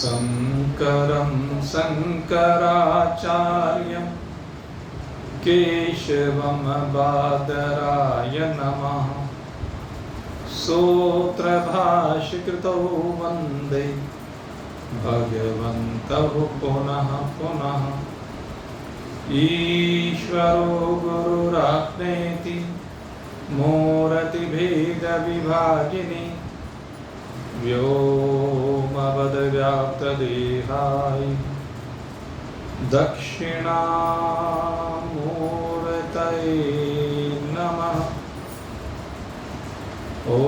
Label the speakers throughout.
Speaker 1: शङ्करं शङ्कराचार्यं केशवं बादराय नमः। सूत्रभाष्यकृतौ वन्दे भगवन्तौ पुनः पुनः। ईश्वरो गुरुरात्मेति मूर्तिभेदविभागिनी व्योमवद्व्याप्तदेहाय दक्षिणामूर्तये नमः। ॐ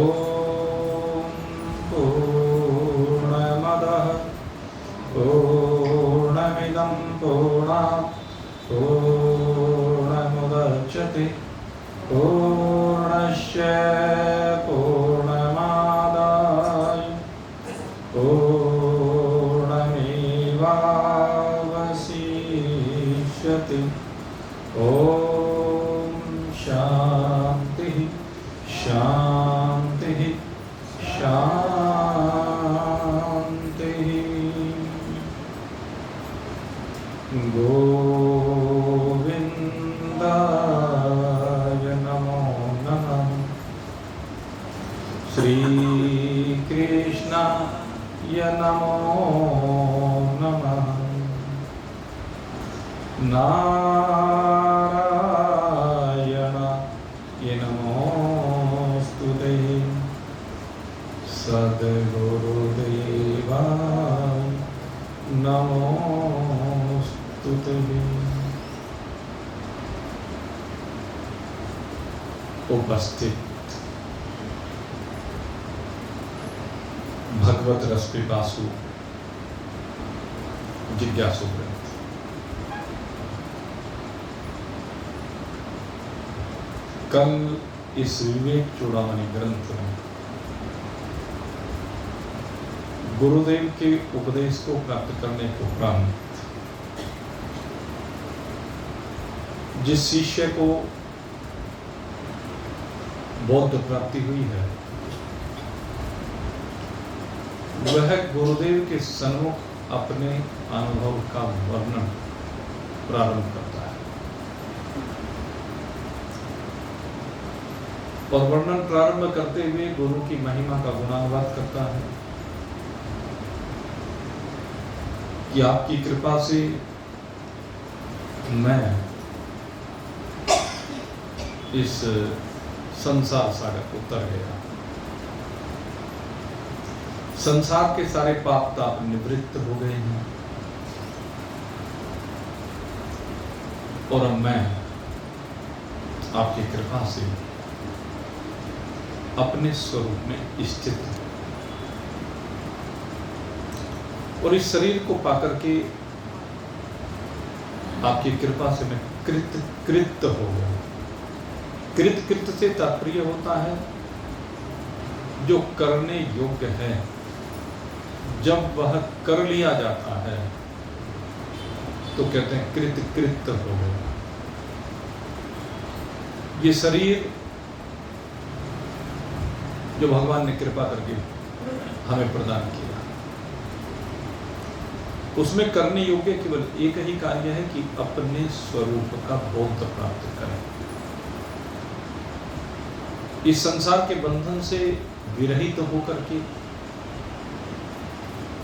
Speaker 1: पूर्णमदः पूर्णमिदं पूर्णात् पूर्णमुदच्यते पूर्णस्य पूर्णमादाय पूर्णमेवावशिष्यते। ॐ शान्तिः शान्तिः शान्तिः। गोविन्दाय नमो नमः। श्रीकृष्णाय नमो नमः। नारायणाय नमोस्तुते। सद्गुरुदेवाय नमोस्तुते। उपस्थित भगवत रस पिपासु जिज्ञासु वृंद, कल इस विवेक चूड़ामणि ग्रंथ में गुरुदेव के उपदेश को प्राप्त करने के उपरांत जिस शिष्य को बौद्ध प्राप्ति हुई है वह गुरुदेव के सन्मुख अपने अनुभव का वर्णन प्रारंभ करता है और वर्णन प्रारंभ करते हुए गुरु की महिमा का गुणानुवाद करता है कि आपकी कृपा से मैं इस संसार सागर को उतर गया, संसार के सारे पाप ताप निवृत्त हो गए हैं और अब मैं आपकी कृपा से अपने स्वरूप में स्थित हूं और इस शरीर को पाकर के आपकी कृपा से मैं कृत हो गया। कृत से तात्पर्य होता है जो करने योग्य है, जब वह कर लिया जाता है तो कहते हैं कृत हो गया। ये शरीर जो भगवान ने कृपा करके हमें प्रदान किया उसमें करने योग्य केवल एक ही कार्य है कि अपने स्वरूप का बोध प्राप्त करें, इस संसार के बंधन से विरहित होकर के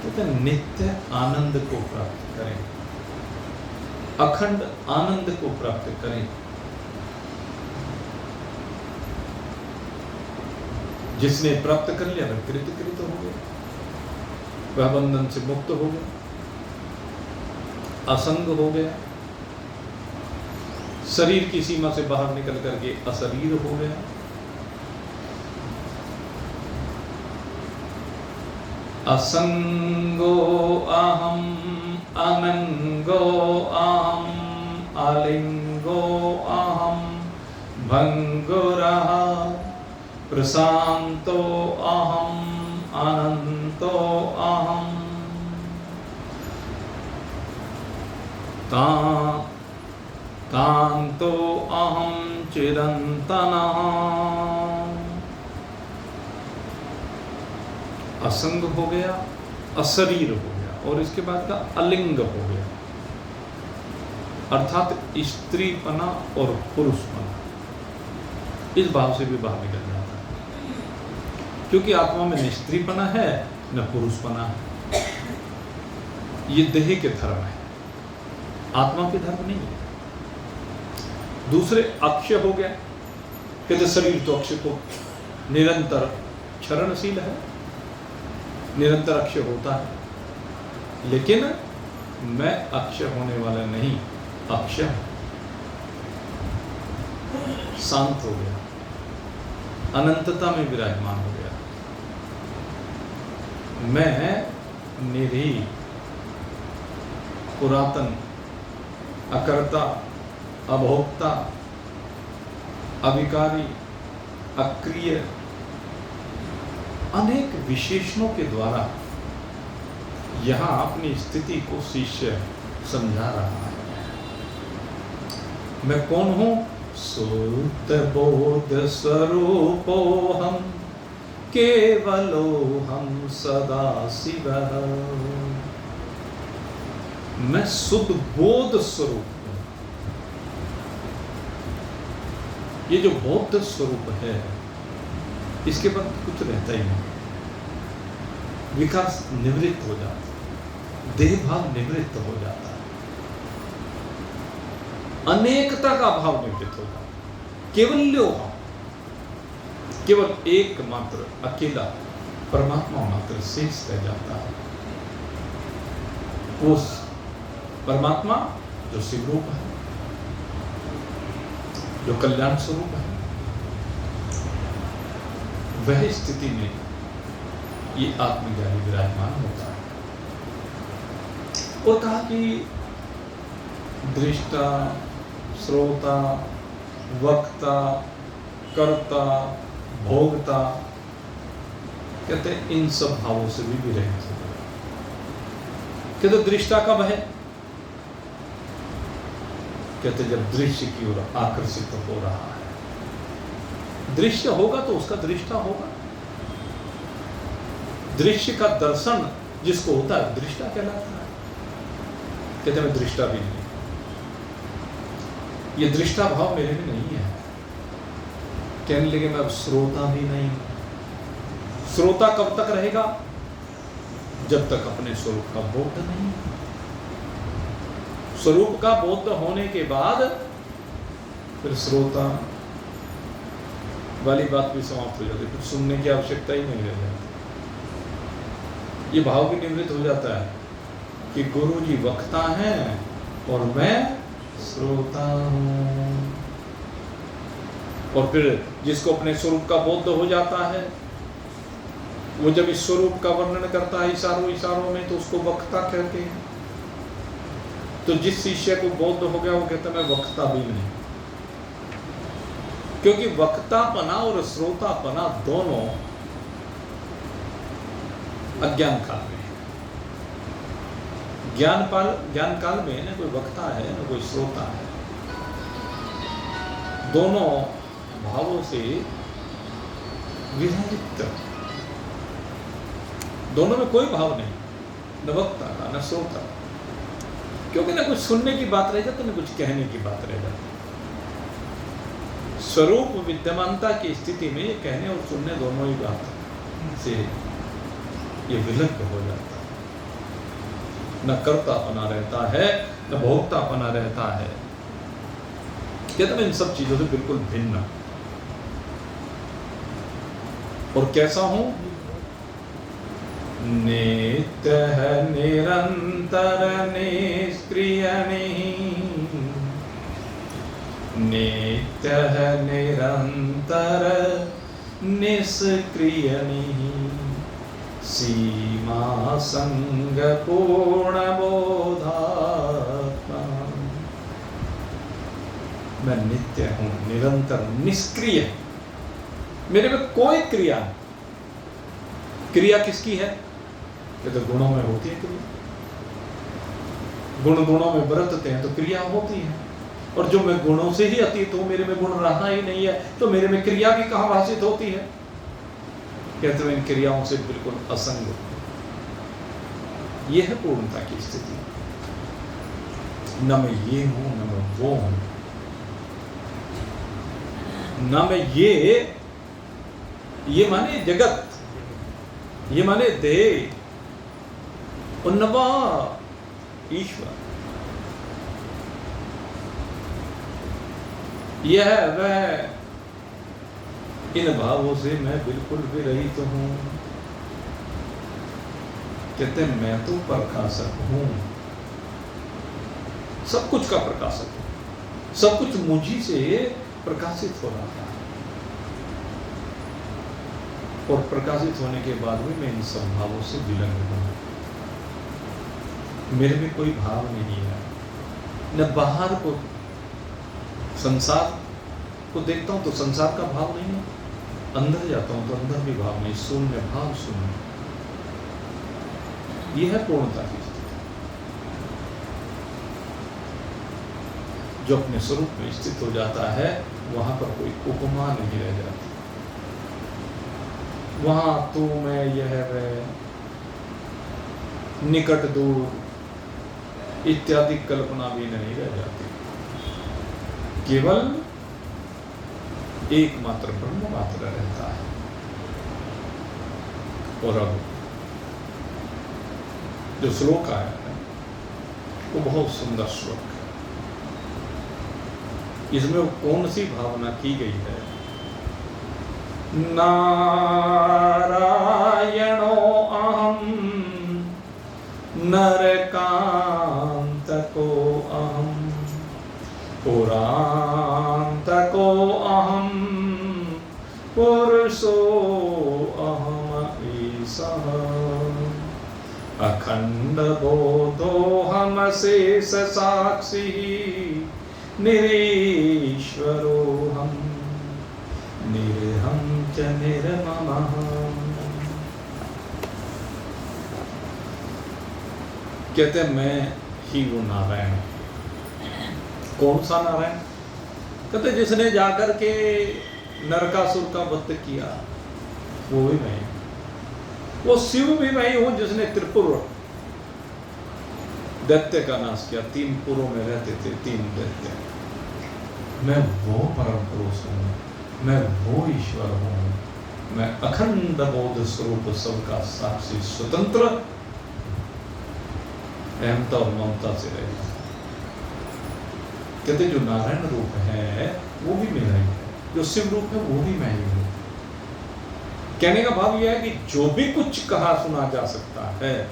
Speaker 1: कहते नित्य आनंद को प्राप्त करें, अखंड आनंद को प्राप्त करें। जिसने प्राप्त कर लिया वह कृत हो गया, वह बंधन से मुक्त हो गया, असंग हो गया, शरीर की सीमा से बाहर निकल करके अशरीर हो गया। असंगो अहम अनंगो अहम आलिंगो अहम भंगुरः प्रशांतो अहम अनंतो अहम तांतो अहम चिरंतनः। असंग हो गया, अशरीर हो गया, और इसके बाद का अलिंग हो गया, अर्थात स्त्रीपना और पुरुषपना, इस भाव से भी बाहर निकल जाता है। क्योंकि आत्मा में न स्त्रीपना है न पुरुषपना है, ये देह के धर्म है, आत्मा के धर्म नहीं है। दूसरे अक्षय हो गया, कहते शरीर तो अक्षय को निरंतर क्षरणशील है, निरंतर अक्षय होता है, लेकिन मैं अक्षय होने वाला नहीं, अक्षय शांत हो गया, अनंतता में विराजमान हो गया। मैं निरी, पुरातन, अकर्ता, अभोक्ता, अविकारी, अक्रिय, अनेक विशेषणों के द्वारा यहां अपनी स्थिति को शिष्य समझा रहा है। मैं कौन हूं? शुद्ध बोध स्वरूपो हम, केवलो हम सदा शिव। मैं शुद्ध बोध स्वरूप हूं। ये जो बौद्ध स्वरूप है, इसके बाद कुछ रहता ही नहीं, विकास निवृत्त हो जाता है, देह भाव निवृत्त हो जाता है, अनेकता का भाव निवृत्त हो जाता है, केवल्यो भाव, केवल एकमात्र अकेला परमात्मा मात्र शेष रह जाता है। उस परमात्मा जो शिव रूप है, जो कल्याण स्वरूप है, वह स्थिति में ये आत्मज्ञानी विराजमान होता है। और कहा कि दृष्टा, श्रोता, वक्ता, कर्ता, भोगता, कहते हैं इन सब भावों से भी विरहित हो गया। कहते दृष्टा कब है? कहते जब दृश्य की ओर आकर्षित हो रहा है। दृश्य होगा तो उसका दृष्टा होगा। दृश्य का दर्शन जिसको होता है दृष्टा कहलाता है। कहते मैं दृष्टा भी नहीं, ये दृष्टा भाव मेरे में नहीं है। कहने लगे मैं अब श्रोता भी नहीं। श्रोता कब तक रहेगा? जब तक अपने स्वरूप का बोध नहीं। स्वरूप का बोध होने के बाद फिर श्रोता वाली बात भी समाप्त हो जाती है, फिर सुनने की आवश्यकता ही नहीं रह जाती। ये भाव भी निवृत्त हो जाता है कि गुरु जी वक्ता हैं और मैं श्रोता हूं। और फिर जिसको अपने स्वरूप का बोध हो जाता है, वो जब इस स्वरूप का वर्णन करता है इशारों में, तो उसको वक्ता कहते हैं। तो जिस शिष्य को बोध हो गया वो कहता मैं वक्ता भी नहीं, क्योंकि वक्तापना और श्रोतापना दोनों अज्ञान काल में है। ज्ञान काल में न कोई वक्ता है न कोई श्रोता है। दोनों भावों से विरहित, दोनों में कोई भाव नहीं, न वक्ता का न श्रोता, क्योंकि न कुछ सुनने की बात रह जाती न कुछ कहने की बात रह जाती। स्वरूप विद्यमानता की स्थिति में ये कहने और सुनने दोनों ही बात से ये विलग्न हो जाता है। न कर्तापना रहता है न भोक्तापना रहता है। कहते मैं इन सब चीजों से बिल्कुल भिन्न। और कैसा हूं? नित्य है निरंतर निष्क्रिय नहीं, नित्य है निरंतर निष्क्रिय नहीं, सीमा संग पूर्ण बोधात्मा। मैं नित्य हूं, निरंतर, निष्क्रिय, मेरे में कोई क्रिया नहीं। क्रिया किसकी है? ये तो गुणों में होती है क्रिया। गुणों में बरतते हैं तो क्रिया होती है। और जो मैं गुणों से ही अतीत हूं, मेरे में गुण रहा ही नहीं है, तो मेरे में क्रिया भी कहां भाषित होती है? कहते हैं इन क्रियाओं से बिल्कुल असंग, यह है पूर्णता की स्थिति। न मैं ये हूं न मैं वो हूं, न मैं ये माने जगत, ये माने देह, और न वह ईश्वर। यह वह, इन भावों से मैं बिल्कुल भी रहित तो हूं। कहते मैं तो प्रकाशक हूं, सब कुछ का प्रकाशक हूं, सब कुछ मुझी से प्रकाशित हो रहा है, और प्रकाशित होने के बाद भी मैं इन सब भावों से विलंब हूं। मेरे में कोई भाव नहीं है, न बाहर को संसार को देखता हूं तो संसार का भाव नहीं है, अंदर जाता हूं तो अंदर भी भाव नहीं, शून्य भाव शून्य। यह है पूर्णता की स्थिति, जो अपने स्वरूप में स्थित हो जाता है, वहां पर कोई उपमा नहीं रह जाती, वहां तू मैं यह वह, निकट दूर इत्यादि कल्पना भी नहीं रह जाती, केवल एकमात्र ब्रह्म मात्र रहता है। और अब जो श्लोक आया है वो बहुत सुंदर श्लोक है। इसमें कौन सी भावना की गई है? नारायणो अहम नरकांतको अहम पुरांतको अहम पुरुषो अहम ईशः अखंड बोधो हम शेष साक्षी निरीश्वरो हम निरहं च निर्ममः। कहते मैं ही वो नारायण। कौन सा नारायण? कहते जिसने जाकर के नरकासुर का वध किया वो भी मैं, वो शिव भी मैं ही हूं जिसने त्रिपुर दैत्य का नाश किया। 3 पुरों में रहते थे 3 दैत्य। मैं वो परम पुरुष हूं, मैं वो ईश्वर हूं, मैं अखंड बोध स्वरूप सबका साक्षी स्वतंत्र अहमता और ममता से रहित। कहते जो नारायण रूप है वो भी मेरा ही है, जो शिव रूप है वो भी मैं ही हूं। कहने का भाव यह है कि जो भी कुछ कहा सुना जा सकता है,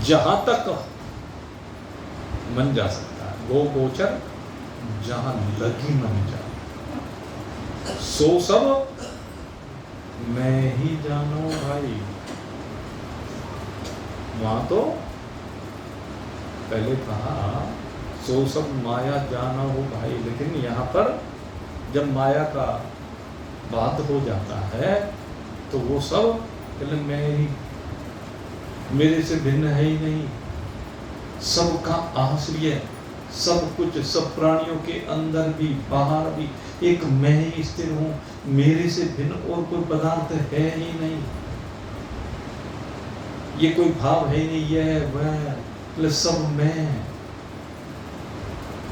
Speaker 1: जहां तक मन जा सकता है, वो गोचर जहां लगी मन जा, सो सब मैं ही जानो भाई। वहां तो पहले कहा सो सब माया जाना हो भाई, लेकिन यहाँ पर जब माया का बात हो जाता है तो वो सब पहले मैं ही, मेरे से भिन्न है ही नहीं, सबका आश्रय, सब कुछ, सब प्राणियों के अंदर भी बाहर भी एक मैं ही स्थिर हूं, मेरे से भिन्न और कोई पदार्थ है ही नहीं। ये कोई भाव है ही नहीं, यह वह सब मैं।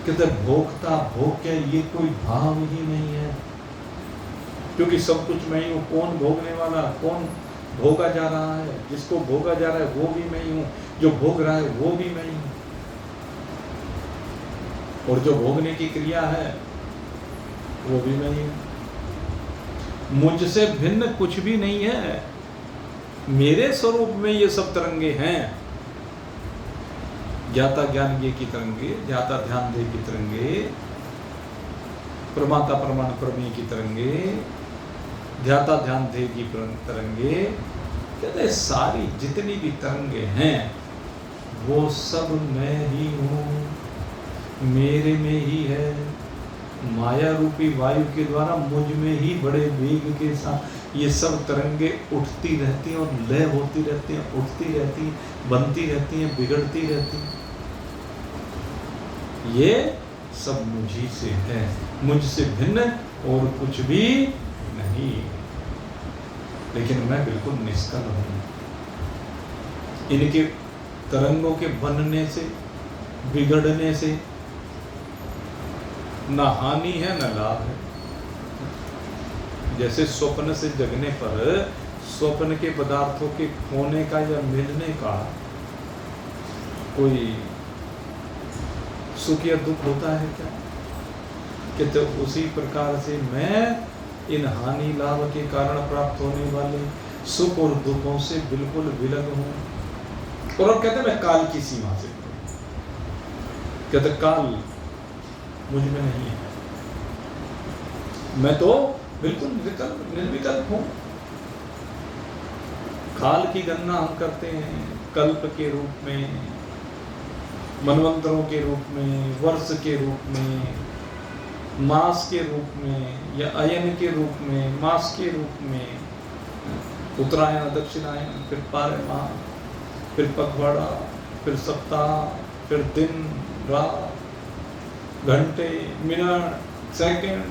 Speaker 1: कहते भोगता भोग्य ये कोई भाव ही नहीं है, क्योंकि सब कुछ मैं ही हूं। कौन भोगने वाला, कौन भोगा जा रहा है? जिसको भोगा जा रहा है वो भी मैं ही हूं, जो भोग रहा है वो भी मैं ही हूं, और जो भोगने की क्रिया है वो भी मैं ही हूं। मुझसे भिन्न कुछ भी नहीं है, मेरे स्वरूप में ये सब तरंगे हैं। ज्ञाता ज्ञान ये की तरंगे, ज्ञाता ध्यान दे की तरंगे, प्रमाता प्रमाण प्रमेय की तरंगे, ध्याता ध्यान दे की तरंगे। कहते सारी जितनी भी तरंगे हैं वो सब मैं ही हूँ, मेरे में ही है। माया रूपी वायु के द्वारा मुझ में ही बड़े वेग के साथ ये सब तरंगे उठती रहती हैं और लय होती रहती हैं, उठती रहती हैं, बनती रहती हैं, बिगड़ती रहती हैं। ये सब मुझी से है, मुझसे भिन्न और कुछ भी नहीं। लेकिन मैं बिल्कुल निष्कल हूं, इनके तरंगों के बनने से, बिगड़ने से न हानि है न लाभ है। जैसे स्वप्न से जगने पर स्वप्न के पदार्थों के खोने का या मिलने का कोई सुख या दुख होता है क्या? कि तो उसी प्रकार से मैं इन हानि लाभ के कारण प्राप्त होने वाले सुख और दुखों से बिल्कुल विलग हूं। और अब कहते हैं मैं काल की सीमा से, कहते काल मुझ में नहीं है, मैं तो बिल्कुल निर्विकल्प हूं। काल की गणना हम करते हैं कल्प के रूप में, मनवंतरों के रूप में, वर्ष के रूप में, मास के रूप में या अयन के रूप में, मास के रूप में, उत्तरायण दक्षिणायन, फिर पारमाह, फिर पखवाड़ा, फिर सप्ताह, फिर दिन रात, घंटे, मिनट, सेकंड,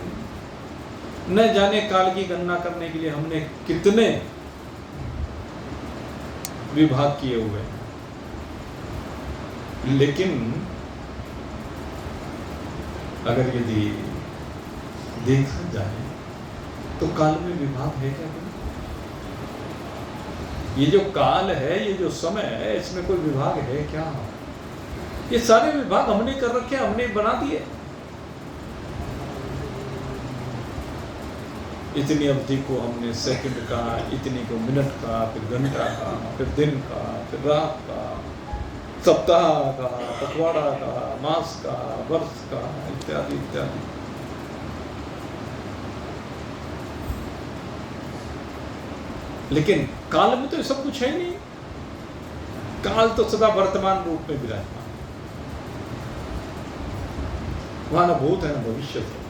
Speaker 1: न जाने काल की गणना करने के लिए हमने कितने विभाग किए हुए हैं। लेकिन अगर यदि देखा जाए तो काल में विभाग है क्या? ये जो काल है, ये जो समय है, इसमें कोई विभाग है क्या? ये सारे विभाग हमने कर रखे, हमने बना दिए। इतनी अवधि को हमने सेकंड का, इतनी को मिनट का, फिर घंटा का, फिर दिन का, फिर रात का, सप्ताह का, पखवाड़ा का, मास का, वर्ष का, इत्यादि इत्यादि। लेकिन काल में तो ये सब कुछ है नहीं। काल तो सदा वर्तमान रूप में विराजमान, वहां न भूत है न भविष्य है।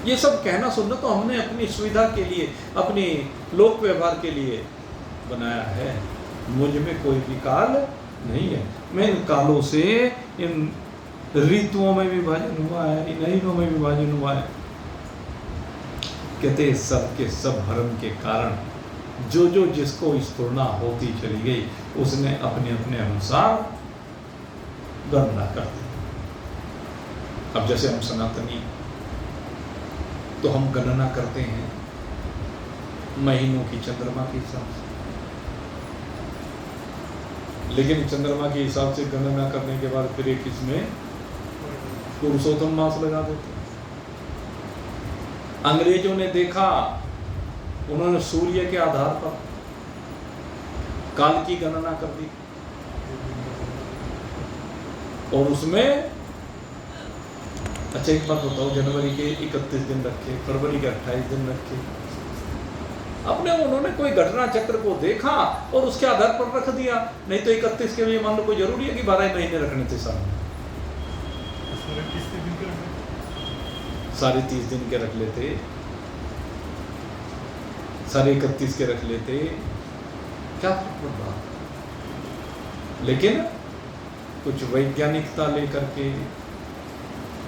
Speaker 1: ये सब कहना सुनना तो हमने अपनी सुविधा के लिए, अपनी लोक व्यवहार के लिए बनाया है। मुझ में कोई भी काल नहीं है। मैं इन कालों से, इन ऋतुओं में विभाजन हुआ है, इन महीनों में विभाजन हुआ है। कहते सब के सब भ्रम के कारण जो जो जिसको स्फुरना होती चली गई, उसने अपने अपने अनुसार गणना कर दी। अब जैसे हम सनातनी तो हम गणना करते हैं महीनों की चंद्रमा के हिसाब से, लेकिन चंद्रमा के हिसाब से गणना करने के बाद फिर एक इसमें पुरुषोत्तम मास लगा देते हैं। अंग्रेजों ने देखा, उन्होंने सूर्य के आधार पर काल की गणना कर दी और उसमें, अच्छा एक बात बताओ, जनवरी के 31 दिन रखे, फरवरी के 28 दिन रखे, अपने उन्होंने कोई घटना चक्र को देखा और उसके आधार पर रख दिया। नहीं तो 31 के लिए मान लो कोई जरूरी है कि 12 महीने रखने थे साल में? सारे 30 दिन के रख लेते, सारे 31 के रख लेते, क्या फर्क पड़ रहा? लेकिन कुछ वैज्ञानिकता लेकर के,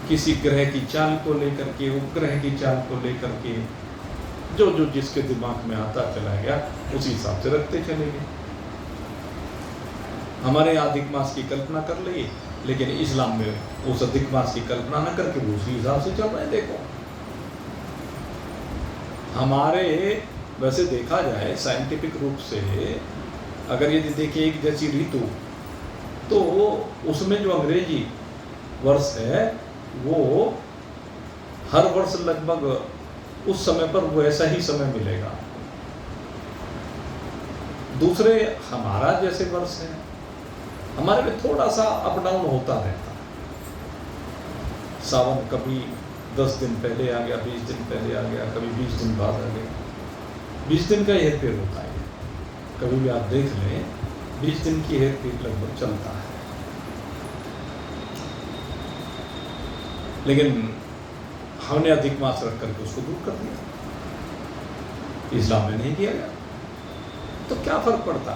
Speaker 1: किसी ग्रह की चाल को लेकर के, उपग्रह की चाल को लेकर के, जो जो जिसके दिमाग में आता चला गया उसी हिसाब से रखते चले गए। हमारे अधिक मास की कल्पना कर ली, लेकिन इस्लाम में उस अधिक मास की कल्पना न करके वो उसी हिसाब से चल रहे हैं। देखो हमारे, वैसे देखा जाए साइंटिफिक रूप से, अगर यदि देखिए एक जैसी ऋतु, तो उसमें जो अंग्रेजी वर्ष है वो हर वर्ष लगभग उस समय पर वो ऐसा ही समय मिलेगा। दूसरे हमारा जैसे वर्ष है, हमारे में थोड़ा सा अप डाउन होता रहता है। सावन कभी 10 दिन पहले आ गया, 20 दिन पहले आ गया, कभी 20 दिन बाद आ गया। 20 दिन का हेरफेर होता है, कभी भी आप देख लें 20 दिन की हेरफेर लगभग चलता है। लेकिन हमने अधिक मास रख करके उसको दूर कर दिया, इस्लाम में नहीं किया गया। तो क्या फर्क पड़ता?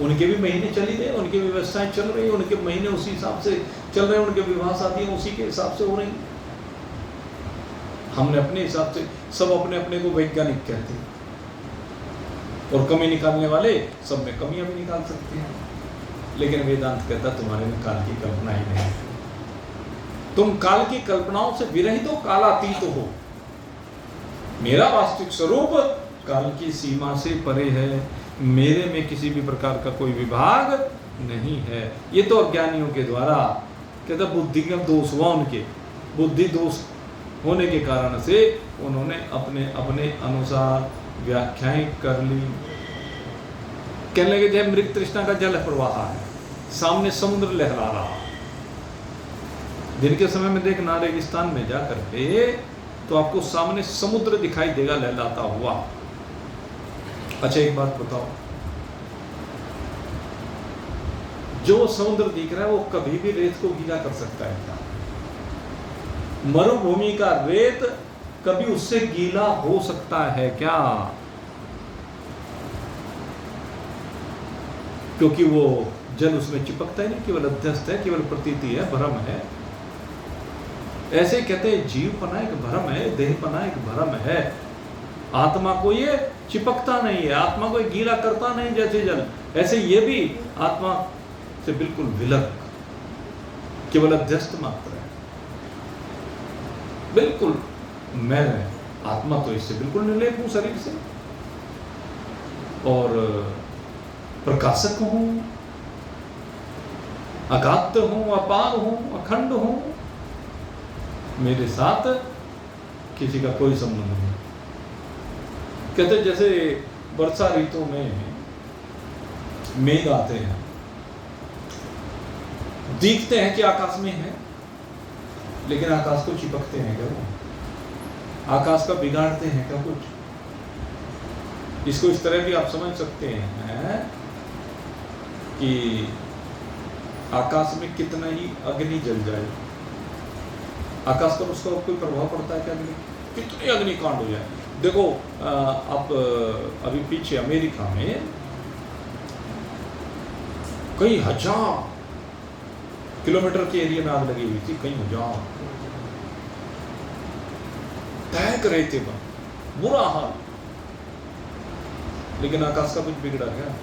Speaker 1: उनके भी महीने चल ही रहे, उनकी व्यवस्थाएं चल रही, उनके महीने उसी हिसाब से चल रहे, उनके विवाह शादियां उसी के हिसाब से हो रही। हमने अपने हिसाब से, सब अपने अपने को वैज्ञानिक कहते हैं, और कमी निकालने वाले सब में कमियां भी निकाल सकते हैं। लेकिन वेदांत कहता तुम्हारे में काल की कल्पना ही नहीं, तुम काल की कल्पनाओं से विरहित हो, कालातीत हो। मेरा वास्तविक स्वरूप काल की सीमा से परे है, मेरे में किसी भी प्रकार का कोई विभाग नहीं है। ये तो अज्ञानियों के द्वारा कहता बुद्धि का दोष हुआ, उनके बुद्धि दोष होने के कारण से उन्होंने अपने अपने अनुसार व्याख्याएं कर ली। कहने लगे जब मृग तृष्णा का जल प्रवाह है, सामने समुद्र लहरा रहा, दिन के समय में देखना रेगिस्तान में जा करके तो आपको सामने समुद्र दिखाई देगा लहराता हुआ। अच्छा एक बात बताओ, जो समुद्र दिख रहा है वो कभी भी रेत को गीला कर सकता है क्या? मरुभूमि का रेत कभी उससे गीला हो सकता है क्या? क्योंकि वो जल उसमें चिपकता ही नहीं, केवल अध्यस्त है, केवल प्रतीति है, भ्रम है। ऐसे कहते हैं जीव पना एक भ्रम है, देह पना एक भ्रम है। आत्मा को ये चिपकता नहीं है, आत्मा को ये गीला करता नहीं जैसे जल, ऐसे ये भी आत्मा से बिल्कुल विलग, केवल अध्यस्त मात्र है, बिल्कुल मैं आत्मा तो इससे बिल्कुल निर्लेप हूं शरीर से, और प्रकाशक हूं, अगाध हूं, अपार हूं, अखंड हूं, मेरे साथ किसी का कोई संबंध नहीं। कहते जैसे वर्षा ऋतु में मेघ आते हैं, दिखते हैं कि आकाश में है, लेकिन आकाश को चिपकते हैं क्या वो? आकाश का बिगाड़ते हैं क्या कुछ? इसको इस तरह भी आप समझ सकते हैं कि आकाश में कितना ही अग्नि जल जाए, आकाश पर उसका कोई प्रभाव पड़ता है क्या? अग्नि कितनी अग्निकांड हो जाए। देखो आप अभी पीछे अमेरिका में कई हजार किलोमीटर के एरिया में आग लगी हुई थी, कई हजार, तहक रहे थे, बुरा हाल, लेकिन आकाश का कुछ बिगड़ा क्या?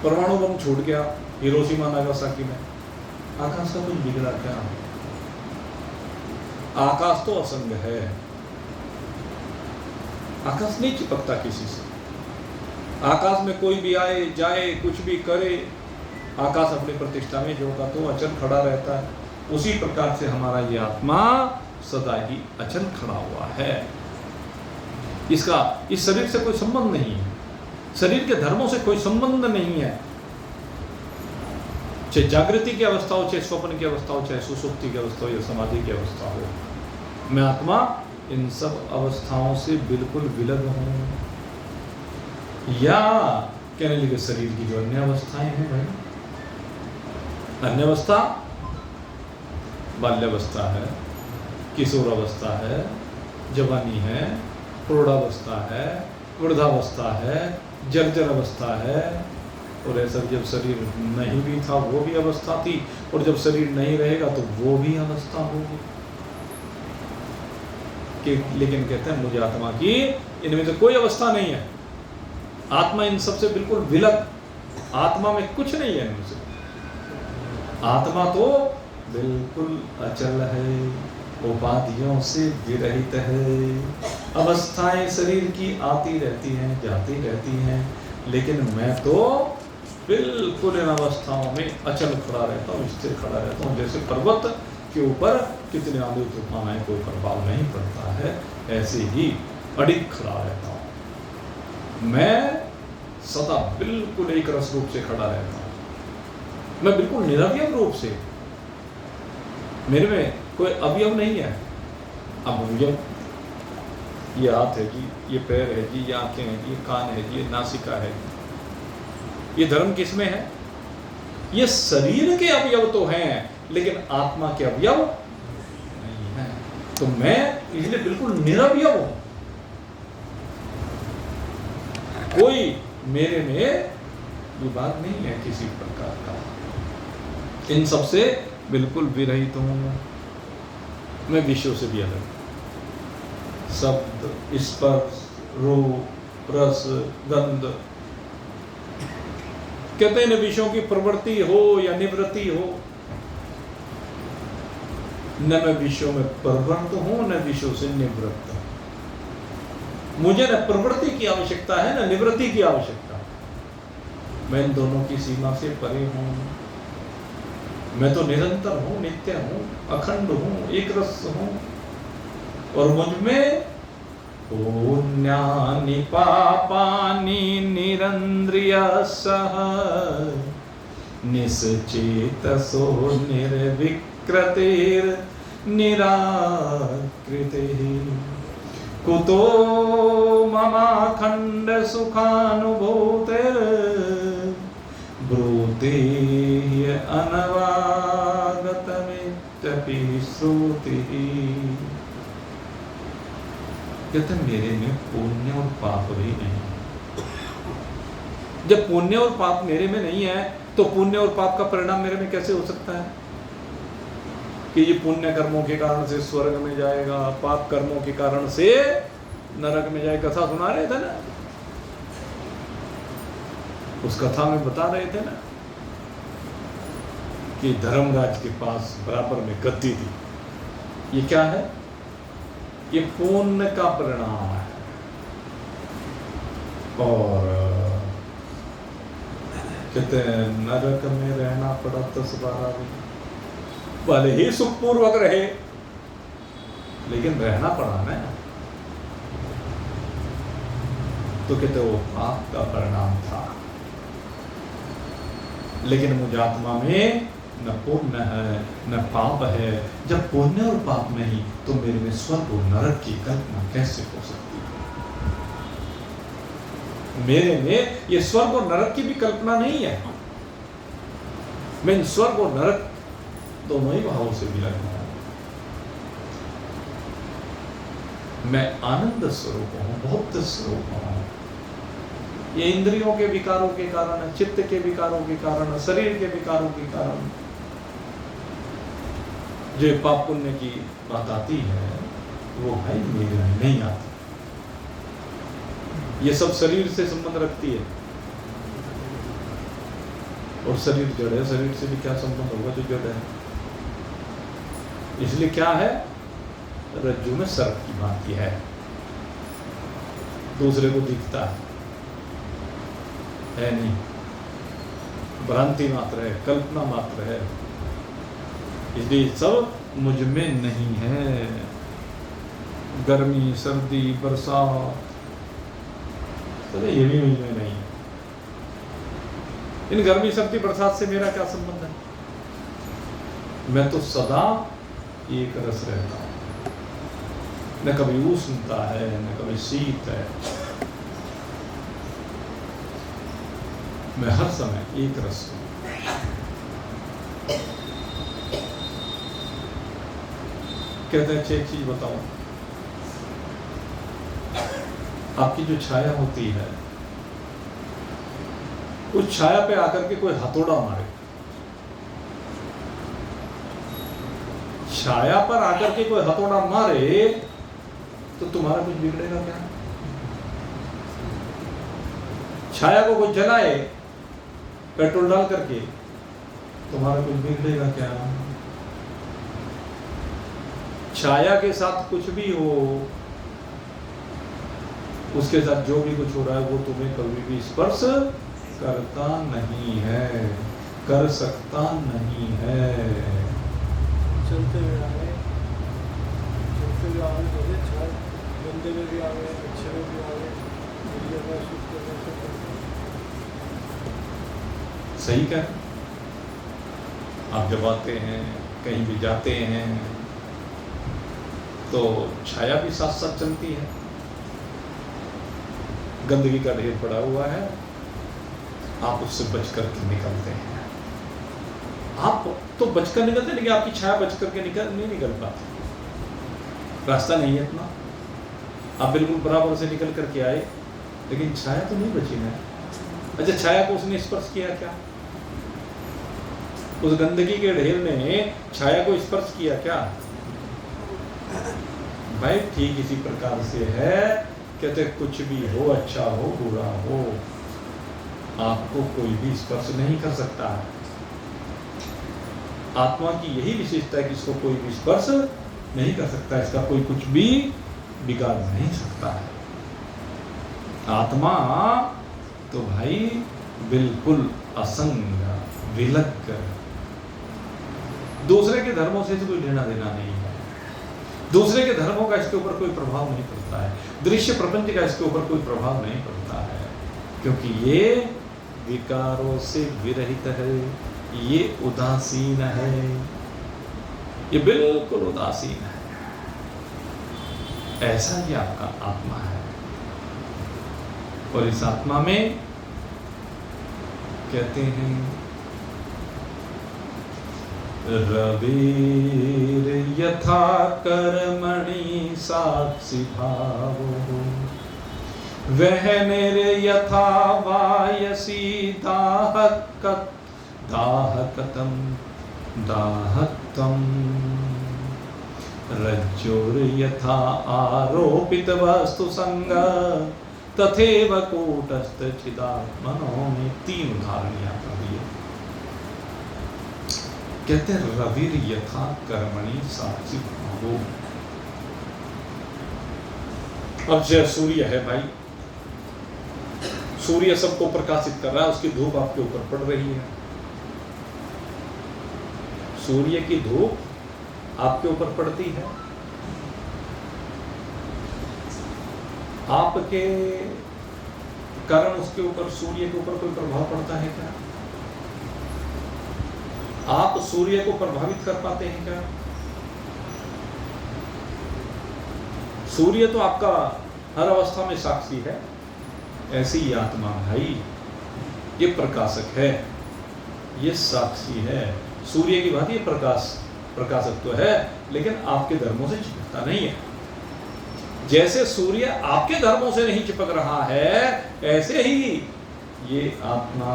Speaker 1: परमाणु बम छूट गया हिरोशिमा नागासाकी में, आकाश का कुछ बिगड़ा क्या? आकाश तो असंग है, आकाश नहीं चिपकता किसी से। आकाश में कोई भी आए जाए कुछ भी करे, आकाश अपनी प्रतिष्ठा में जो का तो अचल खड़ा रहता है। उसी प्रकार से हमारा ये आत्मा सदा ही अचल खड़ा हुआ है, इसका इस शरीर से कोई संबंध नहीं है, शरीर के धर्मों से कोई संबंध नहीं है। चाहे जागृति की अवस्था हो, चाहे स्वप्न की अवस्था हो, चाहे सुसुप्ति की अवस्था हो या समाधि की अवस्था हो, मैं आत्मा इन सब अवस्थाओं से बिल्कुल विलग हूं। या कहने लगे शरीर की जो अन्य अवस्थाएं हैं भाई, अन्य अवस्था बाल्यावस्था है, किशोर अवस्था है, जवानी है, प्रौढ़ावस्था है, वृद्धावस्था है, जर्जर अवस्था है, और ऐसा जब शरीर नहीं भी था वो भी अवस्था थी, और जब शरीर नहीं रहेगा तो वो भी अवस्था होगी। लेकिन कहते हैं मुझे आत्मा की इनमें तो कोई अवस्था नहीं है, आत्मा इन सबसे बिल्कुल विलग, आत्मा में कुछ नहीं है इनसे। आत्मा तो बिल्कुल अचल है, उपाधियों से विरहित है। अवस्थाएं शरीर की आती रहती हैं, जाती रहती हैं, लेकिन मैं तो बिल्कुल इन अवस्थाओं में अचल खड़ा रहता हूँ, स्थिर खड़ा रहता हूँ। जैसे पर्वत के ऊपर कितने आंधी तूफान आए कोई प्रभाव नहीं पड़ता है, ऐसे ही अडिग खड़ा रहता हूँ। मैं सदा बिल्कुल एक रस रूप से खड़ा रहता हूँ, मैं बिल्कुल निरवयव रूप से, मेरे में कोई अवयव नहीं है। अब अवयव, ये हाथ है जी, ये पैर है जी, ये आंखें हैं जी, ये कान है जी, ये नासिका है जी, ये धर्म किसमें है? ये शरीर के अवयव तो हैं, लेकिन आत्मा के अवयव नहीं है। तो मैं इसलिए बिल्कुल निरवयव हूं, कोई मेरे में विभाग नहीं है किसी प्रकार का, इन सबसे बिल्कुल विरहित हूं। मैं विषयों से भी अलग, शब्द, स्पर्श, रूप, रस, गंध, कहते हैं इन विषयों की प्रवृत्ति हो या निवृत्ति हो, न मैं विषयों में प्रवृत्त हूं न विषयों से निवृत्त हूं। मुझे न प्रवृत्ति की आवश्यकता है न निवृत्ति की आवश्यकता। मैं इन दोनों की सीमा से परे हूं। मैं तो निरंतर हूं, नित्य हूं, अखंड हूं, एक रस हूं। और मुझ में पुण्यानि पापानि निरंद्रियसः निश्चेतसो निर्विकृतिर्निराकृतिः कुतो ममाखंड सुखानुभूतिर् ब्रूते अनवागतमित्यपि श्रुतिः। कहते मेरे में पुण्य और पाप भी नहीं। जब पुण्य और पाप मेरे में नहीं है तो पुण्य और पाप का परिणाम मेरे में कैसे हो सकता है कि ये पुण्य कर्मों के कारण से स्वर्ग में जाएगा, पाप कर्मों के कारण से नरक में जाएगा। कथा सुना रहे थे ना, उस कथा में बता रहे थे ना कि धर्मराज के पास बराबर में गद्दी थी। ये क्या है? ये पुण्य का परिणाम है। और कहते हैं नरक में रहना पड़ा 10 12 दिन, भले ही सुखपूर्वक रहे लेकिन रहना पड़ा ना। तो कहते वो पाप का परिणाम था। लेकिन मुझ आत्मा में न पुण्य है न पाप है। जब पुण्य और पाप नहीं तो मेरे में स्वर्ग और नरक की कल्पना कैसे हो सकती है? मेरे में ये स्वर्ग और नरक की भी कल्पना नहीं है। मैं स्वर्ग और नरक दोनों ही भावों से मिला हूं। मैं आनंद स्वरूप हूं, बहुत स्वरूप हूं। ये इंद्रियों के विकारों के कारण, चित्त के विकारों के कारण, शरीर के विकारों के कारण जो पाप पुण्य की बात आती है वो भाई मेरे में नहीं आती। ये सब शरीर से संबंध रखती है। और शरीर जड़ है, शरीर से भी क्या संबंध होगा जो जड़ है। इसलिए क्या है, रज्जु में सर्प की भांति है, दूसरे को दिखता है नहीं, भ्रांति मात्र है, कल्पना मात्र है। इसलिए सब मुझ में नहीं है। गर्मी, सर्दी, बरसात, तो ये भी मुझ में नहीं है। इन गर्मी, सर्दी, बरसात से मेरा क्या संबंध है? मैं तो सदा एक रस रहता हूं। न कभी उष्णता है न कभी शीत है। मैं हर समय एक रस हूं। कहते हैं एक चीज बताओ, आपकी जो छाया होती है उस छाया पे आकर के कोई हथौड़ा मारे, छाया पर आकर के कोई हथौड़ा मारे तो तुम्हारा कुछ बिगड़ेगा क्या? छाया को कोई जलाए पेट्रोल डाल करके, तुम्हारा कुछ बिगड़ेगा क्या? छाया के साथ कुछ भी हो, उसके साथ जो भी कुछ हो रहा है वो तुम्हें कभी भी स्पर्श करता नहीं है, कर सकता नहीं है।
Speaker 2: चलते हुए आवे, गंदे में भी आवे, अच्छे में भी आवे,
Speaker 1: सही क्या? आप जब आते हैं, कहीं भी जाते हैं तो छाया भी साथ साथ चलती है। गंदगी का ढेर पड़ा हुआ है, आप उससे बच करके निकलते हैं। आप तो बचकर निकलते, लेकिन आपकी छाया बच करके नहीं निकल पाती। रास्ता नहीं है इतना। आप बिल्कुल बराबर से निकल करके आए, लेकिन छाया तो नहीं बची ना। अच्छा, छाया को उसने स्पर्श किया क्या? उस गंदगी के ढेर ने छाया को स्पर्श किया क्या? भाई ठीक इसी प्रकार से है। कहते कुछ भी हो, अच्छा हो बुरा हो, आपको कोई भी स्पर्श नहीं कर सकता है। आत्मा की यही विशेषता है कि इसको कोई भी स्पर्श नहीं कर सकता, इसका कोई कुछ भी बिगाड़ नहीं सकता है। आत्मा तो भाई बिल्कुल असंग, विलग, दूसरे के धर्मों से तो कोई लेना देना नहीं है, दूसरे के धर्मों का इसके ऊपर कोई प्रभाव नहीं पड़ता है, दृश्य प्रपंच का इसके ऊपर कोई प्रभाव नहीं पड़ता है, क्योंकि ये विकारों से विरहित है, ये उदासीन है, ये बिल्कुल उदासीन है। ऐसा ही आपका आत्मा है। और इस आत्मा में कहते हैं रविर यथा कर्मणि साक्षी भावो वह निर्यथा वायसी दाहकतम दाहकतम रज्जुर्यथा आरोपित वस्तु संग तथैव कूटस्थ चिदात्मनो में 3 उदाहरण यहाँ पर दिए। कहते हैं रविर यथा कर्मणि साक्षी भावो। अब जय सूर्य है भाई, सूर्य सबको प्रकाशित कर रहा है, उसकी धूप आपके ऊपर पड़ रही है, सूर्य की धूप आपके ऊपर पड़ती है, आपके कारण उसके ऊपर, सूर्य के ऊपर कोई प्रभाव पड़ता है क्या? आप सूर्य को प्रभावित कर पाते हैं क्या? सूर्य तो आपका हर अवस्था में साक्षी है, ऐसी ही आत्मा भाई ये प्रकाशक है, ये साक्षी है। सूर्य की बात ये प्रकाशक तो है, लेकिन आपके धर्मों से चिपकता नहीं है। जैसे सूर्य आपके धर्मों से नहीं चिपक रहा है, ऐसे ही ये आत्मा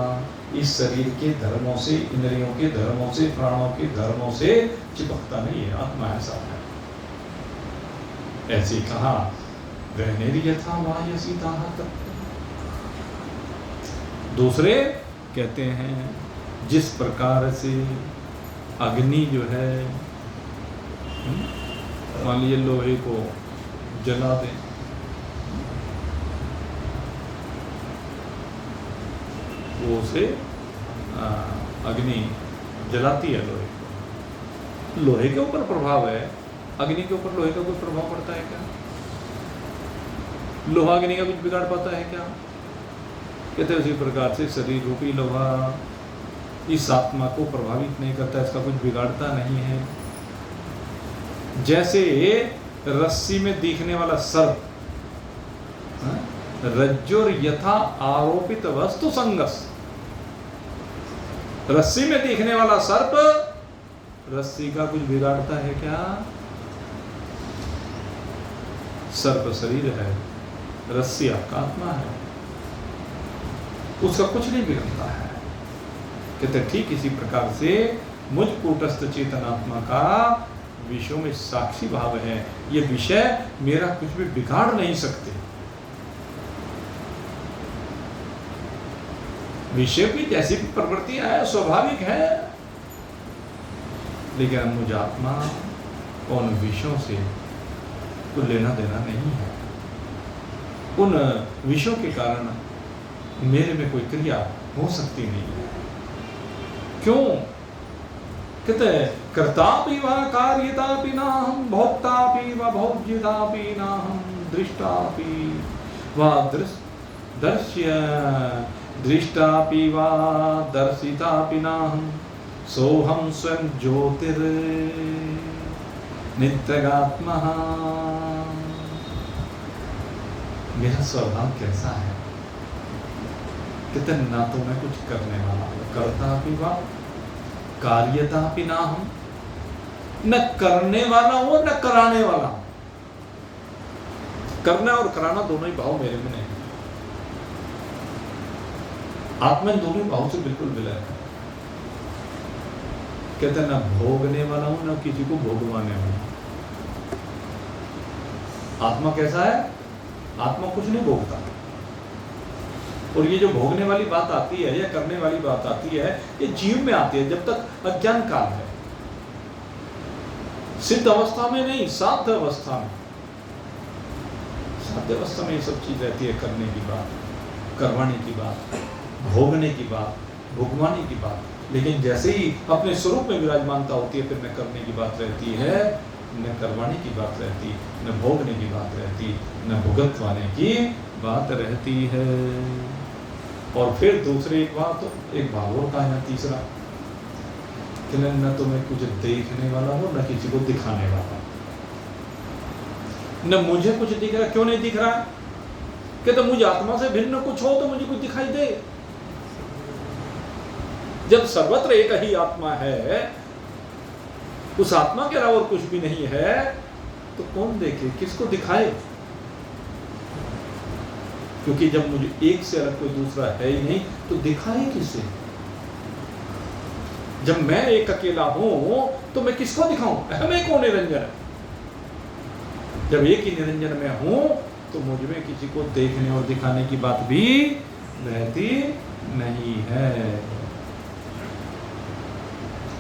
Speaker 1: इस शरीर के धर्मों से, इंद्रियों के धर्मों से, प्राणों के धर्मों से चिपकता नहीं है। आत्मा ऐसा है। ऐसे कहा वह निर्यथा वायसी दाहकतम। दूसरे कहते हैं जिस प्रकार से अग्नि जो है, मान लीजिए लोहे को जला दें, वो उसे अग्नि जलाती है लोहे को, लोहे के ऊपर प्रभाव है, अग्नि के ऊपर लोहे का कोई प्रभाव पड़ता है क्या? लोहा अग्नि का कुछ बिगाड़ पाता है क्या? कहते हैं उसी प्रकार से शरीर रूपी लोहा इस आत्मा को प्रभावित नहीं करता, इसका कुछ बिगाड़ता नहीं है। जैसे रस्सी में दिखने वाला सर्प, रज्जुर यथा आरोपित वस्तु संगस, रस्सी में दिखने वाला सर्प रस्सी का कुछ बिगाड़ता है क्या? सर्प शरीर है, रस्सी आपका आत्मा है, उसका कुछ नहीं बिगड़ता है। कहते ठीक इसी प्रकार से मुझ कूटस्थ चेतनात्मा का विषयों में साक्षी भाव है, ये विषय मेरा कुछ भी बिगाड़ नहीं सकते। विषय की जैसी भी प्रवृत्तियां है स्वाभाविक है, लेकिन मुझ आत्मा उन विषयों से कोई लेना देना नहीं है। उन विषयों के कारण मेरे में कोई क्रिया हो सकती नहीं है। क्यों? कहते कर्तापि व कार्यतापि नाहं, भोक्तापि व भोज्यतापि नाहं, दृष्टापि व दृश्य दृष्टापि व दर्शितापि नाहं, सोहम स्वयं ज्योतिर नित्यगात्मा। मेरा स्वभाव कैसा है? कहते ना तो मैं कुछ करने वाला हूं, कर्तापि व कार्यतापि नाहं, न करने वाला हूं न कराने वाला हूं। करना और कराना दोनों ही भाव मेरे में नहीं। आत्मा इन दोनों भाव से बिल्कुल विलय है। कहते हैं ना भोगने वाला हूं ना किसी को भोगवाने हूं। आत्मा कैसा है? आत्मा कुछ नहीं भोगता, और ये जो भोगने वाली बात आती है या करने वाली बात आती है, ये जीव में आती है जब तक अज्ञान काल है। सिद्ध अवस्था में नहीं, साध्य अवस्था में। साध्य अवस्था में ये सब चीज रहती है, करने की बात, करवाने की बात, भोगने की बात, भुगवाने की बात। लेकिन जैसे ही अपने स्वरूप में विराजमानता होती है, फिर न करने की बात रहती है, न करवाने की बात रहती, न भोगने की बात रहती, न भुगतवाने की बात रहती है। और फिर दूसरी एक भाव और कहा है, तीसरा कि न तो मैं कुछ देखने वाला हूं, न किसी को दिखाने वाला, न मुझे कुछ दिख रहा। क्यों नहीं दिख रहा है? कि तो मुझे आत्मा से भिन्न कुछ हो तो मुझे कुछ दिखाई दे। जब सर्वत्र एक ही आत्मा है, उस आत्मा के अलावा और कुछ भी नहीं है, तो कौन देखे, किसको दिखाए? क्योंकि जब मुझे एक से अलग कोई दूसरा है ही नहीं, तो दिखाए किसे? जब मैं एक अकेला हूं तो मैं किसको दिखाऊं? अहम एक को निरंजन है। जब एक ही निरंजन में हूं तो मुझ में किसी को देखने और दिखाने की बात भी रहती नहीं है।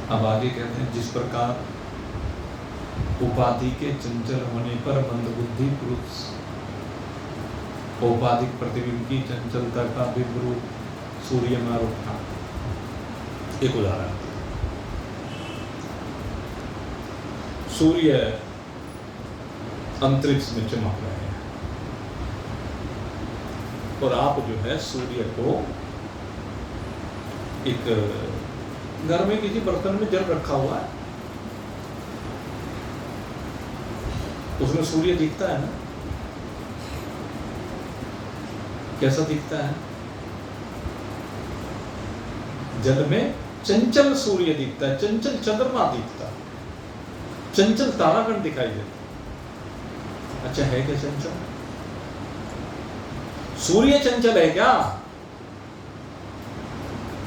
Speaker 1: अब आगे कहते हैं, जिस प्रकार उपाधि के चंचल होने पर मंदबुद्धि पुरुष औपाधिक प्रतिबिंब की चंचलता का विवरूप सूर्य में उठा। एक उदाहरण, सूर्य अंतरिक्ष में चमक रहे हैं और आप जो है सूर्य को एक घर में किसी बर्तन में जल रखा हुआ है, उसमें सूर्य दिखता है ना, कैसा दिखता है? जल में चंचल सूर्य दिखता है, चंचल चंद्रमा दिखता है, चंचल तारागण दिखाई देता। अच्छा, है क्या चंचल? सूर्य चंचल है क्या?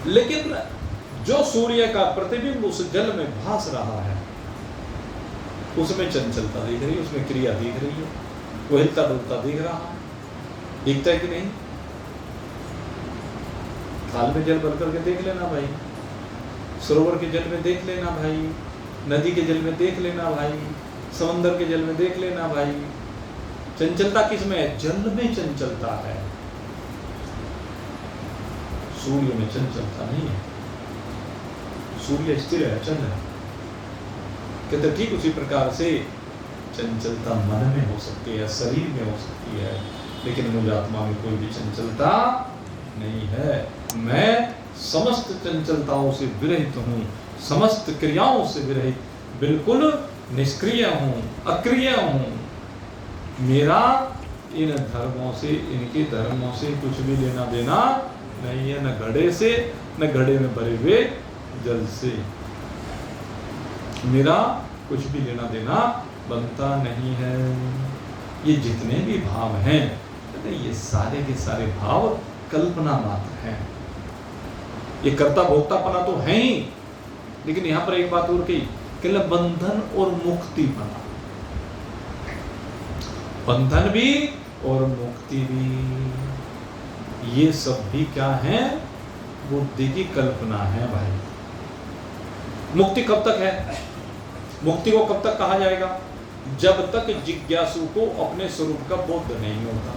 Speaker 1: लेकिन जो सूर्य का प्रतिबिंब उस जल में भास रहा है, उसमें चंचलता दिख रही है, उसमें क्रिया दिख रही है, वो हिलता डुलता दिख रहा है। दिखता है कि नहीं? थाल में जल भर करके देख लेना भाई, सरोवर के जल में देख लेना भाई, नदी के जल में देख लेना भाई, समंदर के जल में देख लेना भाई। चंचलता किस में है? जल में चंचलता है, सूर्य में चंचलता नहीं है। सूर्य स्थिर है, चल है। कहते ठीक उसी प्रकार से चंचलता मन में हो सकती है, शरीर में हो सकती है, लेकिन मुझ आत्मा में कोई भी चंचलता नहीं है। मैं समस्त चंचलताओं से विरहित हूँ, समस्त क्रियाओं से विरहित, बिल्कुल निष्क्रिय हूँ, अक्रिय हूँ। मेरा इन धर्मों से, इनके धर्मों से कुछ भी लेना देना नहीं है, न घड़े से, न घड़े में भरे हुए जल से मेरा कुछ भी लेना देना बनता नहीं है। ये जितने भी भाव हैं, ये सारे के सारे भाव कल्पना मात्र हैं। ये कर्ता भोक्तापना तो है ही, लेकिन यहां पर एक बात और कही, कि बंधन और मुक्ति बना, बंधन भी और मुक्ति भी, ये सब भी क्या है? बुद्धि की कल्पना है भाई। मुक्ति कब तक है? मुक्ति को कब तक कहा जाएगा? जब तक जिज्ञासु को अपने स्वरूप का बोध नहीं होता।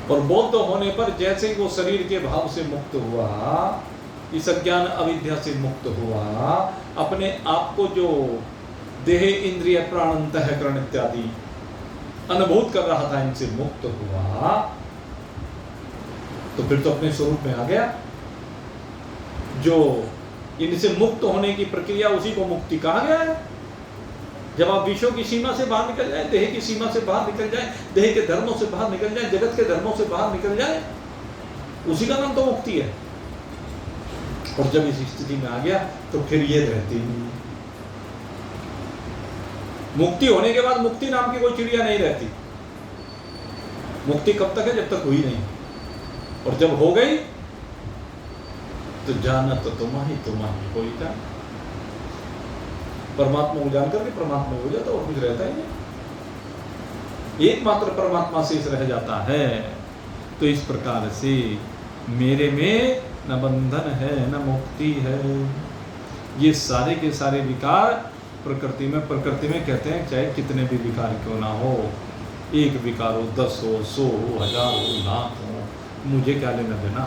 Speaker 1: और बोध होने पर जैसे ही वो शरीर के भाव से मुक्त हुआ, इस अज्ञान अविद्या से मुक्त हुआ, अपने आप को जो देह इंद्रिय प्राण अंतःकरण इत्यादि अनुभूत कर रहा था, इनसे मुक्त हुआ, तो फिर तो अपने स्वरूप में आ गया। जो इनसे मुक्त होने की प्रक्रिया, उसी को मुक्ति कहा गया है। जब आप विषयों की सीमा से बाहर निकल जाए, देह की सीमा से बाहर निकल जाए, देह के धर्मों से बाहर निकल जाए, जगत के धर्मों से बाहर निकल जाए, उसी का नाम तो मुक्ति है। और जब इस स्थिति में आ गया तो फिर ये रहती नहीं। मुक्ति होने के बाद मुक्ति नाम की कोई चिड़िया नहीं रहती। मुक्ति कब तक है? जब तक हुई नहीं। और जब हो गई तो जाना तो तुम्हारी कोई क्या, परमात्मा को जान करके परमात्मा हो जाता, और कुछ रहता ही नहीं। एकमात्र परमात्मा शेष रह जाता है। तो इस प्रकार से मेरे में न बंधन है न मुक्ति है। ये सारे के सारे विकार प्रकृति में कहते हैं चाहे कितने भी विकार क्यों ना हो, एक विकार हो, 10 हो, 100 हो, 1000 हो, लाख हो, मुझे क्या लेना देना,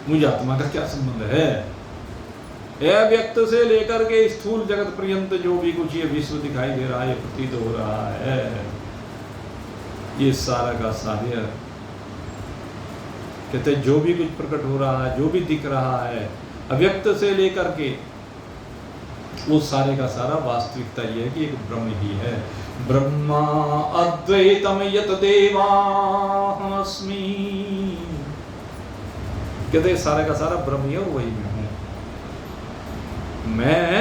Speaker 1: मुझे आत्मा का क्या संबंध है। अव्यक्त से लेकर के स्थूल जगत पर्यंत जो भी कुछ ये विश्व दिखाई दे रहा है, प्रतीत हो रहा है, ये सारा का सारा कहते जो भी कुछ प्रकट हो रहा है, जो भी दिख रहा है, अव्यक्त से लेकर के वो सारे का सारा वास्तविकता ये है कि एक ब्रह्म ही है। ब्रह्मा अद्वैतम यत देवास्मि, कहते सारे का सारा ब्रह्म ही है और वही मैं हूं। मैं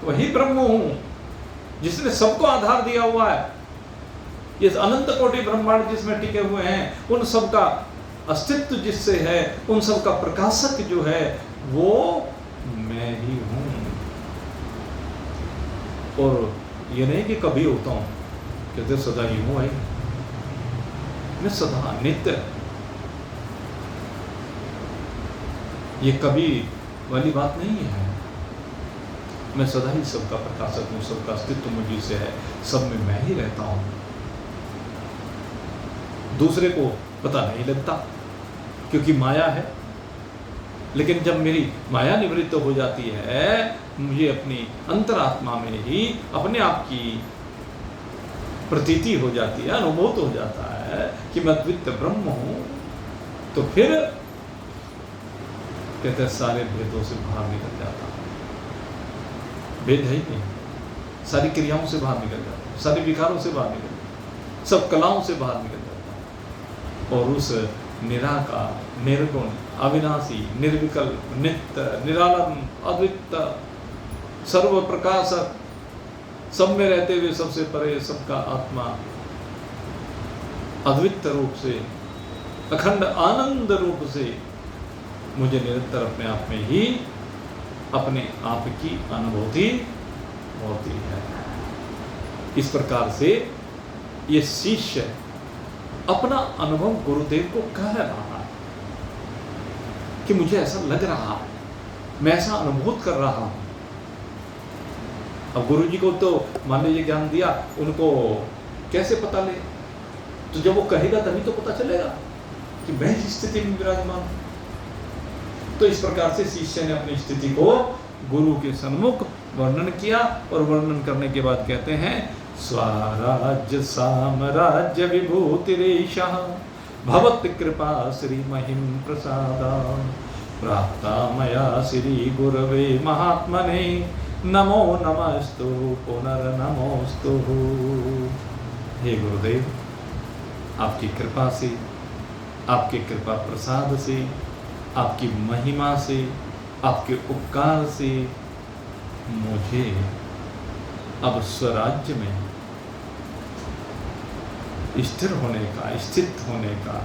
Speaker 1: वही ब्रह्म हूं जिसने सबको आधार दिया हुआ है। ये अनंत कोटि ब्रह्मांड जिसमें टिके हुए हैं, उन सब का अस्तित्व जिससे है, उन सब का प्रकाशक जो है वो मैं ही हूं। और ये नहीं कि कभी होता हूं, कहते सदा ही हूं भाई, मैं सदा नित्य। ये कभी वाली बात नहीं है। मैं सदा ही सबका प्रकाशक हूं, सबका अस्तित्व मुझी से है, सब में मैं ही रहता हूं। दूसरे को पता नहीं लगता क्योंकि माया है। लेकिन जब मेरी माया निवृत्त हो जाती है, मुझे अपनी अंतरात्मा में ही अपने आप की प्रतीति हो जाती है, अनुभूत हो जाता है कि मैं अद्वितीय ब्रह्म हूं, तो फिर कहते सारे भेदों से बाहर निकल जाता हूं। भेद है ही नहीं, सारी क्रियाओं से बाहर निकल जाता हूं, सारे विकारों से बाहर निकल जाता हूं, सब कलाओं से बाहर निकल जाता हूं और उस निराकार, निर्गुण, अविनाशी, निर्विकल्प, नित्य, निरालंब, अद्वितीय, सर्व प्रकाशक, सब में रहते हुए सबसे परे, सबका आत्मा, अद्वितीय रूप से, अखंड आनंद रूप से मुझे निरंतर अपने आप में ही अपने आप की अनुभूति होती है। इस प्रकार से ये शिष्य अपना अनुभव गुरुदेव को कह रहा है कि मुझे ऐसा लग रहा है, मैं ऐसा अनुभूत कर रहा हूं। अब गुरु जी को तो मान लीजिए ज्ञान दिया, उनको कैसे पता ले? तो जब वो कहेगा तभी तो पता चलेगा कि मैं इस स्थिति में विराजमान हूं। तो इस प्रकार से शिष्य ने अपनी स्थिति को गुरु के सन्मुख वर्णन किया और वर्णन करने के बाद कहते हैं स्वराज्य साम्राज्य विभूतिरेशः भवत् कृपा श्री महिम प्रसादा प्राप्ता मया श्री गुरवे महात्मने नमो नमस्तु पुनर्नमोस्तु। हे गुरुदेव, आपकी कृपा से, आपके कृपा प्रसाद से, आपकी महिमा से, आपके उपकार से मुझे अब स्वराज्य में स्थिर होने का, स्थित होने का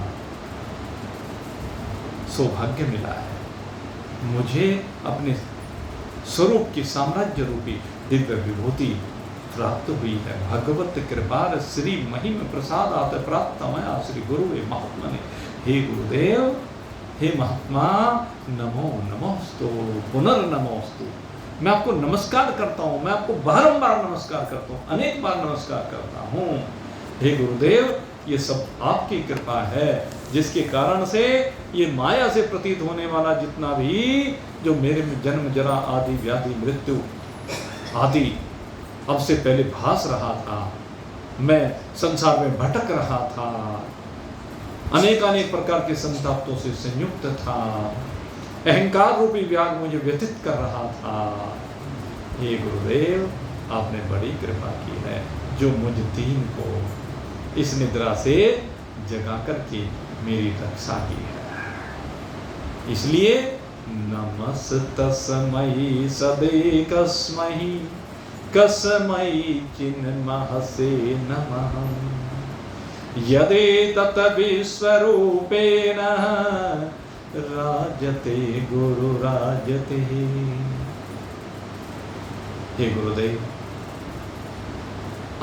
Speaker 1: सौभाग्य मिला है। मुझे अपने स्वरूप की साम्राज्य रूपी दिव्य विभूति प्राप्त हुई है। भगवत कृपार श्री महिम प्रसादात प्राप्त मया श्री गुरुवे महात्मने। हे गुरुदेव, हे महात्मा, नमो नमोस्तु पुनर्नमोस्तु। मैं आपको नमस्कार करता हूँ, मैं आपको बारंबार नमस्कार करता हूँ, अनेक बार नमस्कार करता हूँ। हे गुरुदेव, ये सब आपकी कृपा है, जिसके कारण से ये माया से प्रतीत होने वाला जितना भी जो मेरे में जन्म, जरा आदि, व्याधि, मृत्यु आदि अब से पहले भास रहा था, मैं संसार में भटक रहा था, अनेक अनेक प्रकार के संतापों से संयुक्त था, अहंकार रूपी व्याग मुझे व्यथित कर रहा था। हे गुरुदेव, आपने बड़ी कृपा की है जो मुझ दीन को इस निद्रा से जगा करके मेरी रक्षा की है। इसलिए नमस्तस्मै सदैकस्मै कस्मै चिन्महसे नमः यदेतत् विश्वरूपेण राजते गुरुराजते। हे गुरुदेव,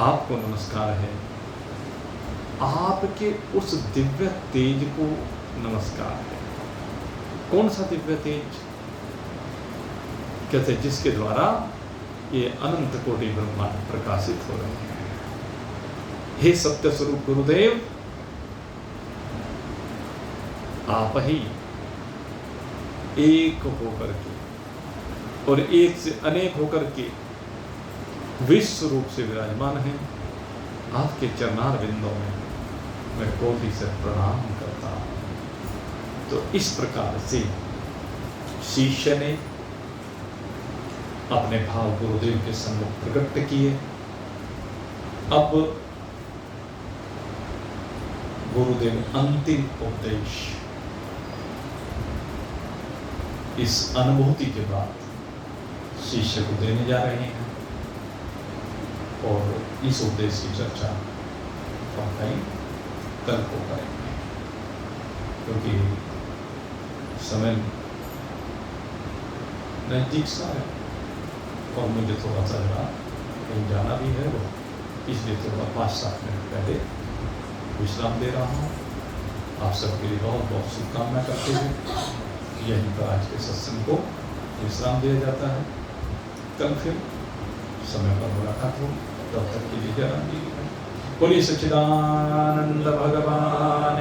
Speaker 1: आपको नमस्कार है। आपके उस दिव्य तेज को नमस्कार है। कौन सा दिव्य तेज? कहते जिसके द्वारा ये अनंत कोटि ब्रह्मांड प्रकाशित हो रहे हैं। हे सत्य स्वरूप गुरुदेव, आप ही एक होकर के और एक से अनेक होकर के विश्व रूप से विराजमान हैं। आपके चरणार बिंदों में मैं कोटि से प्रणाम करता हूं। तो इस प्रकार से शिष्य ने अपने भाव गुरुदेव के सम्मुख प्रकट किए। अब गुरुदेव अंतिम उपदेश इस अनुभूति के बाद शिष्य को देने जा रहे हैं और इस उपदेश की चर्चा हम कहीं कल को करेंगे, क्योंकि समय नजदीक सा है और मुझे थोड़ा सा जरा कहीं जाना भी है, वो इसलिए थोड़ा 5-7 मिनट पहले विश्राम दे रहा हूँ। आप सबके लिए बहुत बहुत शुभकामना करते हुए यहीं पर आज के सत्संग को विश्राम दिया जाता है। कल फिर समय पर मुलाकात हो, तब तक के लिए जय राम जी की। बोलिए सच्चिदानंद भगवान